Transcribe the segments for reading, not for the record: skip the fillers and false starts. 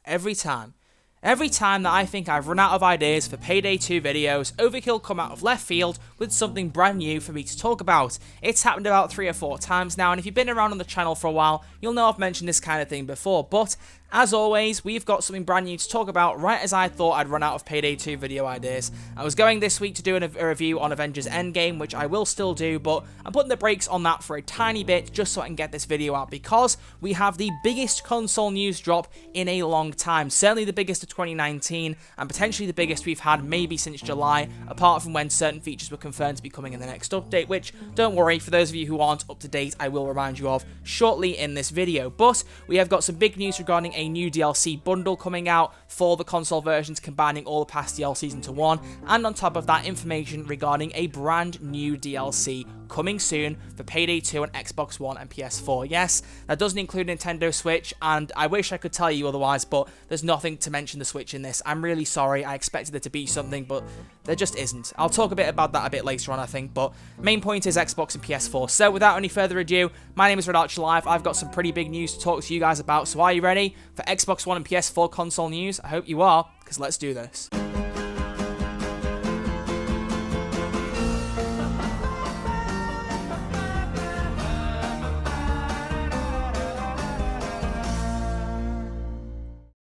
Every time that I think I've run out of ideas for Payday 2 videos, Overkill come out of left field with something brand new for me to talk about. It's happened about 3 or 4 times now, and if you've been around on the channel for a while, you'll know I've mentioned this kind of thing before, but as always, we've got something brand new to talk about right as I thought I'd run out of Payday 2 video ideas. I was going this week to do a review on Avengers Endgame, which I will still do, but I'm putting the brakes on that for a tiny bit just so I can get this video out because we have the biggest console news drop in a long time. Certainly the biggest of 2019 and potentially the biggest we've had maybe since July, apart from when certain features were confirmed to be coming in the next update, which, don't worry, for those of you who aren't up to date, I will remind you of shortly in this video. But we have got some big news regarding a new DLC bundle coming out for the console versions, combining all the past DLCs into one, and on top of that, information regarding a brand new DLC coming soon for Payday 2 on Xbox One and PS4. Yes, that doesn't include Nintendo Switch, and I wish I could tell you otherwise, but there's nothing to mention the Switch in this. I'm really sorry, I expected there to be something, but there just isn't. I'll talk a bit about that a bit later on, I think, but main point is Xbox and PS4. So without any further ado, my name is Red Archer Live. I've got some pretty big news to talk to you guys about, so are you ready for Xbox One and PS4 console news? I hope you are, because let's do this.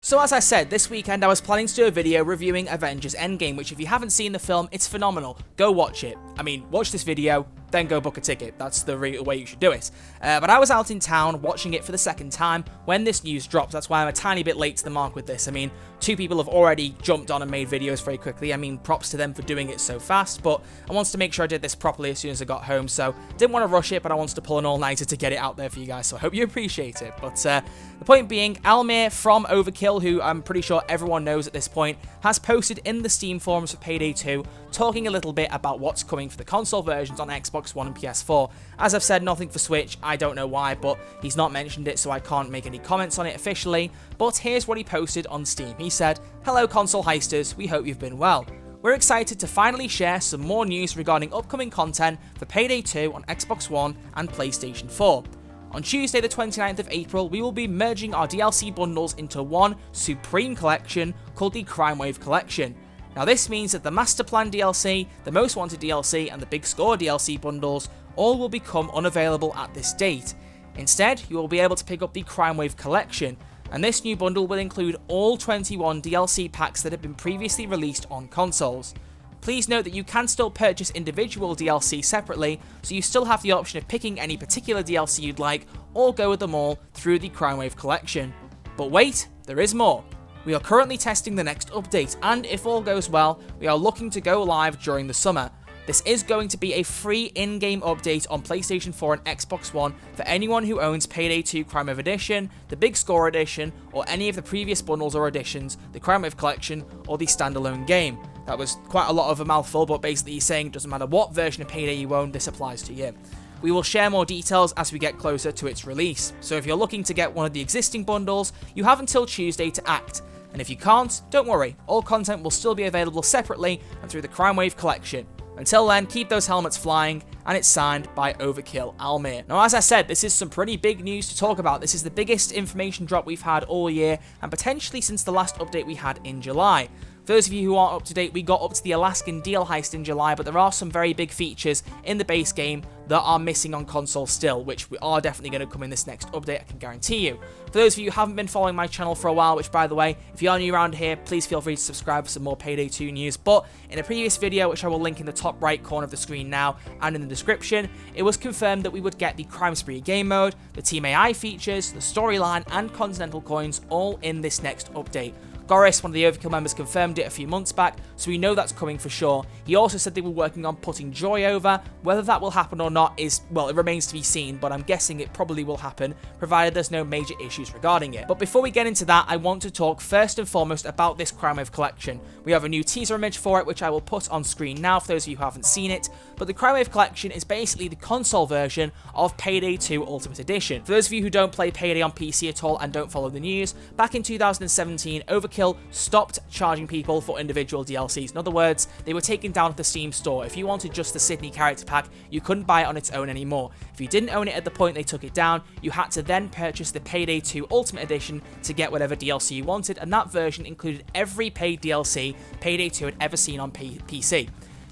So as I said, this weekend I was planning to do a video reviewing Avengers Endgame, which if you haven't seen the film, it's phenomenal. Go watch it. I mean, watch this video, then go book a ticket. That's the way you should do it. But I was out in town watching it for the second time when this news dropped. That's why I'm a tiny bit late to the mark with this. I mean, 2 people have already jumped on and made videos very quickly. I mean, props to them for doing it so fast, but I wanted to make sure I did this properly as soon as I got home, so didn't want to rush it, but I wanted to pull an all-nighter to get it out there for you guys, so I hope you appreciate it. But the point being, Almir from Overkill, who I'm pretty sure everyone knows at this point, has posted in the Steam forums for Payday 2, talking a little bit about what's coming for the console versions on Xbox One and PS4. As I've said, nothing for Switch. I don't know why, but he's not mentioned it, so I can't make any comments on it officially. But here's what he posted on Steam. He said, "Hello console heisters, we hope you've been well. We're excited to finally share some more news regarding upcoming content for Payday 2 on Xbox One and PlayStation 4. On Tuesday the 29th of April, we will be merging our DLC bundles into one supreme collection called the Crime Wave Collection. Now this means that the Master Plan DLC, the Most Wanted DLC, and the Big Score DLC bundles all will become unavailable at this date. Instead, you will be able to pick up the Crime Wave Collection, and this new bundle will include all 21 DLC packs that have been previously released on consoles. Please note that you can still purchase individual DLC separately, so you still have the option of picking any particular DLC you'd like, or go with them all through the Crime Wave Collection. But wait, there is more. We are currently testing the next update, and if all goes well, we are looking to go live during the summer. This is going to be a free in-game update on PlayStation 4 and Xbox One for anyone who owns Payday 2 Crime Wave Edition, the Big Score Edition, or any of the previous bundles or editions, the Crime Wave Collection, or the standalone game." That was quite a lot of a mouthful, but basically he's saying it doesn't matter what version of Payday you own, this applies to you. We will share more details as we get closer to its release, so if you're looking to get one of the existing bundles, you have until Tuesday to act. And if you can't, don't worry, all content will still be available separately and through the Crime Wave Collection. Until then, keep those helmets flying, and it's signed by Overkill Almir. Now, as I said, this is some pretty big news to talk about. This is the biggest information drop we've had all year, and potentially since the last update we had in July. For those of you who aren't up to date, we got up to the Alaskan Deal Heist in July, but there are some very big features in the base game that are missing on console still, which we are definitely going to come in this next update, I can guarantee you. For those of you who haven't been following my channel for a while, which by the way, if you are new around here, please feel free to subscribe for some more Payday 2 news, but in a previous video, which I will link in the top right corner of the screen now and in the description, it was confirmed that we would get the Crime Spree game mode, the Team AI features, the storyline, and Continental coins all in this next update. Goris, one of the Overkill members, confirmed it a few months back, so we know that's coming for sure. He also said they were working on putting Joy over. Whether that will happen or not is, well, it remains to be seen, but I'm guessing it probably will happen, provided there's no major issues regarding it. But before we get into that, I want to talk first and foremost about this Crime Wave Collection. We have a new teaser image for it, which I will put on screen now for those of you who haven't seen it, but the Crime Wave Collection is basically the console version of Payday 2 Ultimate Edition. For those of you who don't play Payday on PC at all and don't follow the news, back in 2017, Overkill Overkill stopped charging people for individual DLCs. In other words, they were taken down at the Steam store. If you wanted just the Sydney character pack, you couldn't buy it on its own anymore. If you didn't own it at the point they took it down, you had to then purchase the Payday 2 Ultimate Edition to get whatever DLC you wanted, and that version included every paid DLC Payday 2 had ever seen on PC.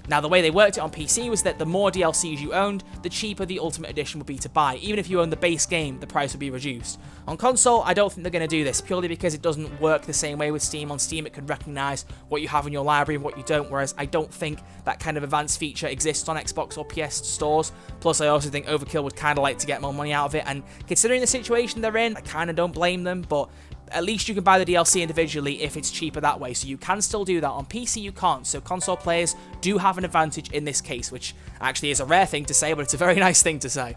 Now, the way they worked it on PC was that the more DLCs you owned, the cheaper the Ultimate Edition would be to buy. Even if you owned the base game, the price would be reduced. On console, I don't think they're going to do this, purely because it doesn't work the same way with Steam. On Steam, it can recognize what you have in your library and what you don't, whereas I don't think that kind of advanced feature exists on Xbox or PS stores. Plus, I also think Overkill would kind of like to get more money out of it, and considering the situation they're in, I kind of don't blame them, but at least you can buy the DLC individually if it's cheaper that way, so you can still do that. On PC, you can't, so console players do have an advantage in this case, which actually is a rare thing to say, but it's a very nice thing to say.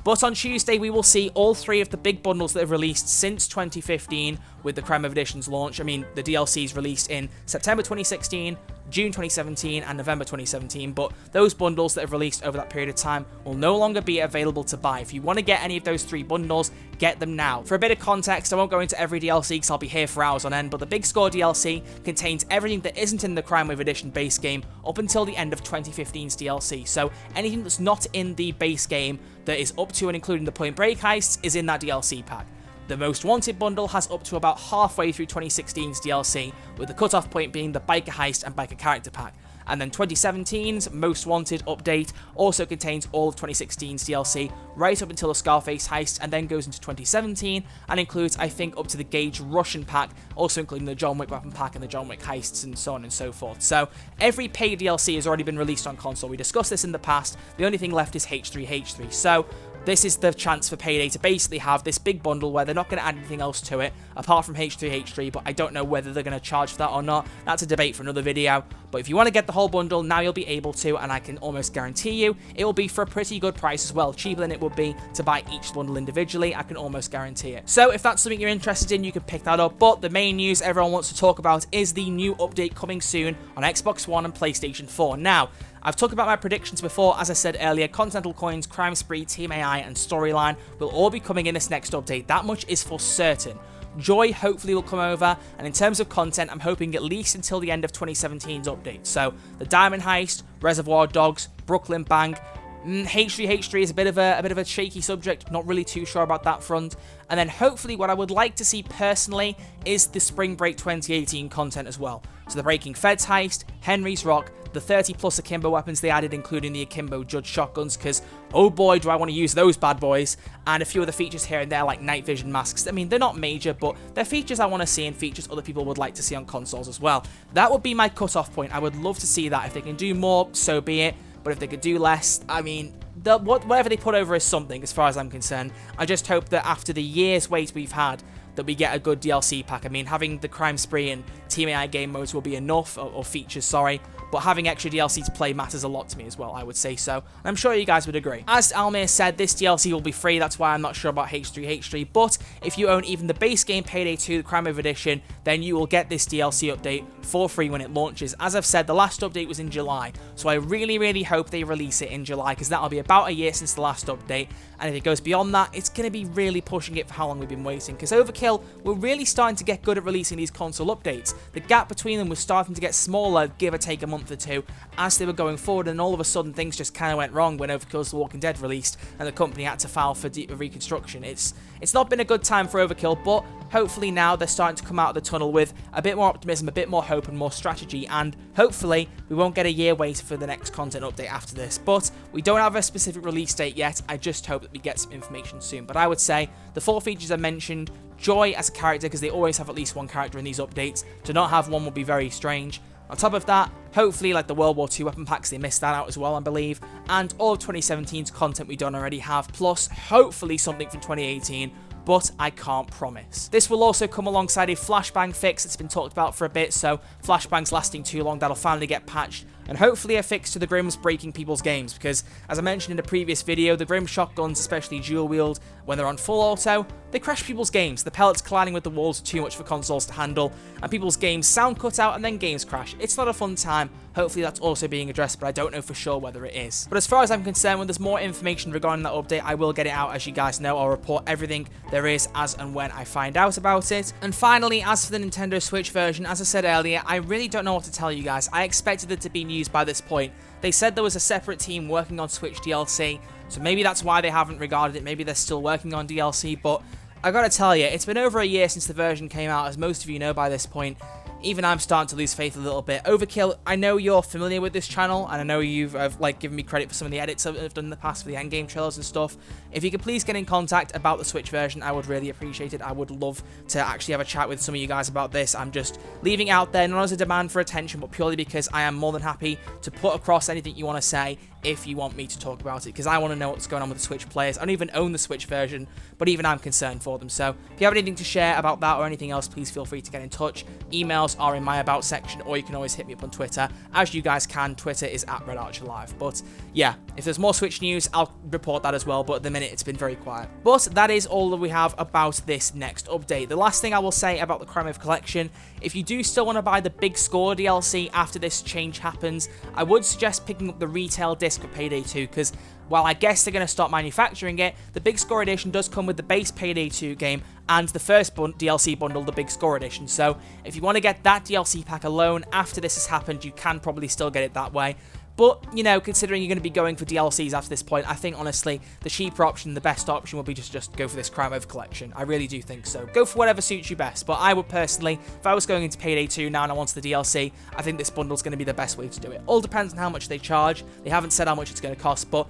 But on Tuesday, we will see all three of the big bundles that have released since 2015 with the Crime of Edition's launch. I mean, the DLCs released in September 2016, June 2017, and November 2017, but those bundles that have released over that period of time will no longer be available to buy. If you want to get any of those three bundles, get them now. For a bit of context, I won't go into every DLC because I'll be here for hours on end, but the Big Score DLC contains everything that isn't in the Crime Wave Edition base game up until the end of 2015's DLC. So anything that's not in the base game that is up to and including the Point Break heists is in that DLC pack. The Most Wanted bundle has up to about halfway through 2016's DLC, with the cutoff point being the Biker Heist and Biker Character Pack. And then 2017's Most Wanted update also contains all of 2016's DLC right up until the Scarface heist, and then goes into 2017 and includes, I think, up to the Gage Russian pack, also including the John Wick weapon pack and the John Wick heists and so on and so forth. So every paid DLC has already been released on console. We discussed this in the past. The only thing left is H3H3. So this is the chance for Payday to basically have this big bundle where they're not going to add anything else to it apart from H3H3, but I don't know whether they're going to charge for that or not. That's a debate for another video. But if you want to get the whole bundle, now you'll be able to, and I can almost guarantee you it will be for a pretty good price as well, cheaper than it would be to buy each bundle individually. I can almost guarantee it. So if that's something you're interested in, you can pick that up. But the main news everyone wants to talk about is the new update coming soon on Xbox One and PlayStation 4. Now, I've talked about my predictions before. As I said earlier, Continental Coins, Crime Spree, Team AI, and Storyline will all be coming in this next update. That much is for certain. Joy hopefully will come over, and in terms of content, I'm hoping at least until the end of 2017's update. So, the Diamond Heist, Reservoir Dogs, Brooklyn Bang, H3H3 is a bit of a shaky subject, not really too sure about that front. And then hopefully what I would like to see personally is the Spring Break 2018 content as well. So the Breaking Feds heist, Henry's Rock, the 30 plus akimbo weapons they added, including the akimbo judge shotguns, because oh boy do I want to use those bad boys, and a few of the features here and there like night vision masks. I mean, they're not major, but they're features I want to see and features other people would like to see on consoles as well. That would be my cutoff point. I would love to see that. If they can do more, so be it. But if they could do less, I mean, whatever they put over is something as far as I'm concerned. I just hope that after the year's wait we've had, that we get a good DLC pack. I mean, having the Crime Spree and Team AI game modes will be enough, or features, sorry. But having extra DLC to play matters a lot to me as well, I would say so. And I'm sure you guys would agree. As Almir said, this DLC will be free, that's why I'm not sure about H3H3, but if you own even the base game Payday 2, the Crime Wave Edition, then you will get this DLC update for free when it launches. As I've said, the last update was in July, so I really, really hope they release it in July, because that'll be about a year since the last update, and if it goes beyond that, it's going to be really pushing it for how long we've been waiting, because Overkill were really starting to get good at releasing these console updates. The gap between them was starting to get smaller, give or take a month or two, as they were going forward, and all of a sudden things just kind of went wrong when Overkill's The Walking Dead released and the company had to file for reconstruction. It's not been a good time for Overkill, but hopefully now they're starting to come out of the tunnel with a bit more optimism, a bit more hope and more strategy, and hopefully we won't get a year wait for the next content update after this. But we don't have a specific release date yet. I just hope that we get some information soon. But I would say the 4 features I mentioned, Joy as a character, because they always have at least one character in these updates. To not have one would be very strange. On top of that, hopefully like the World War II weapon packs, they missed that out as well, I believe. And all of 2017's content we don't already have, plus hopefully something from 2018, but I can't promise. This will also come alongside a flashbang fix that's been talked about for a bit, so flashbangs lasting too long, that'll finally get patched and hopefully a fix to the Grims breaking people's games, because as I mentioned in a previous video, the Grim shotguns, especially dual wield, when they're on full auto, they crash people's games. The pellets colliding with the walls are too much for consoles to handle, and people's games sound cut out and then games crash. It's not a fun time. Hopefully that's also being addressed, but I don't know for sure whether it is. But as far as I'm concerned, when there's more information regarding that update, I will get it out. As you guys know, I'll report everything there is as and when I find out about it. And finally, as for the Nintendo Switch version, as I said earlier, I really don't know what to tell you guys. I expected it to be news by this point. They said there was a separate team working on Switch DLC, so maybe that's why they haven't regarded it. Maybe they're still working on DLC, but I gotta tell you, it's been over a year since the version came out, as most of you know by this point. Even I'm starting to lose faith a little bit. Overkill, I know you're familiar with this channel, and I know you've given me credit for some of the edits I've done in the past for the endgame trailers and stuff. If you could please get in contact about the Switch version, I would really appreciate it. I would love to actually have a chat with some of you guys about this. I'm just leaving it out there, not as a demand for attention, but purely because I am more than happy to put across anything you want to say if you want me to talk about it, because I want to know what's going on with the Switch players. I don't even own the Switch version, but even I'm concerned for them. So if you have anything to share about that or anything else, please feel free to get in touch. Emails are in my About section, or you can always hit me up on Twitter. As you guys can, Twitter is @RedArcherLive. But yeah, if there's more Switch news, I'll report that as well, but at the minute it's been very quiet. But that is all that we have about this next update. The last thing I will say about the Crime Wave collection, if you do still want to buy the Big Score DLC after this change happens, I would suggest picking up the retail disc for Payday 2, because while I guess they're going to stop manufacturing it, the Big Score Edition does come with the base Payday 2 game and the first DLC bundle, the Big Score Edition. So if you want to get that DLC pack alone after this has happened, you can probably still get it that way. But, you know, considering you're going to be going for DLCs after this point, I think, honestly, the cheaper option, the best option would be just go for this Crime Wave collection. I really do think so. Go for whatever suits you best. But I would personally, if I was going into Payday 2 now and I wanted the DLC, I think this bundle is going to be the best way to do it. All depends on how much they charge. They haven't said how much it's going to cost, but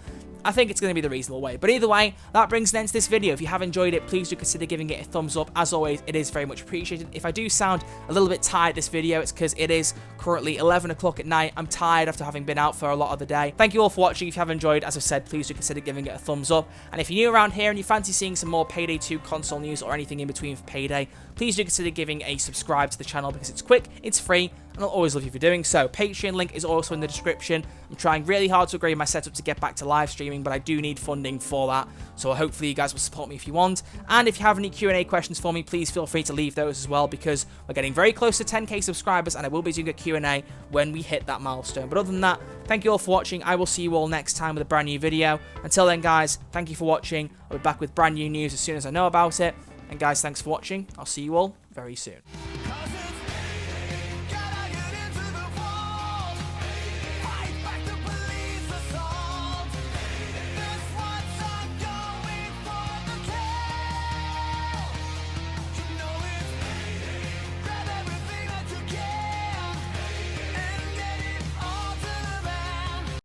I think it's going to be the reasonable way. But either way, that brings an end to this video. If you have enjoyed it, please do consider giving it a thumbs up. As always, it is very much appreciated. If I do sound a little bit tired this video, it's because it is currently 11 o'clock at night. I'm tired after having been out for a lot of the day. Thank you all for watching. If you have enjoyed, as I've said, please do consider giving it a thumbs up. And if you're new around here and you fancy seeing some more Payday 2 console news or anything in between for Payday, please do consider giving a subscribe to the channel, because it's quick, it's free, and I'll always love you for doing so. Patreon link is also in the description. I'm trying really hard to upgrade my setup to get back to live streaming, but I do need funding for that, so hopefully you guys will support me if you want. And if you have any Q&A questions for me, please feel free to leave those as well, because we're getting very close to 10k subscribers, and I will be doing a Q&A when we hit that milestone. But other than that, thank you all for watching. I will see you all next time with a brand new video. Until then, guys, thank you for watching. I'll be back with brand new news as soon as I know about it. And guys, thanks for watching. I'll see you all very soon.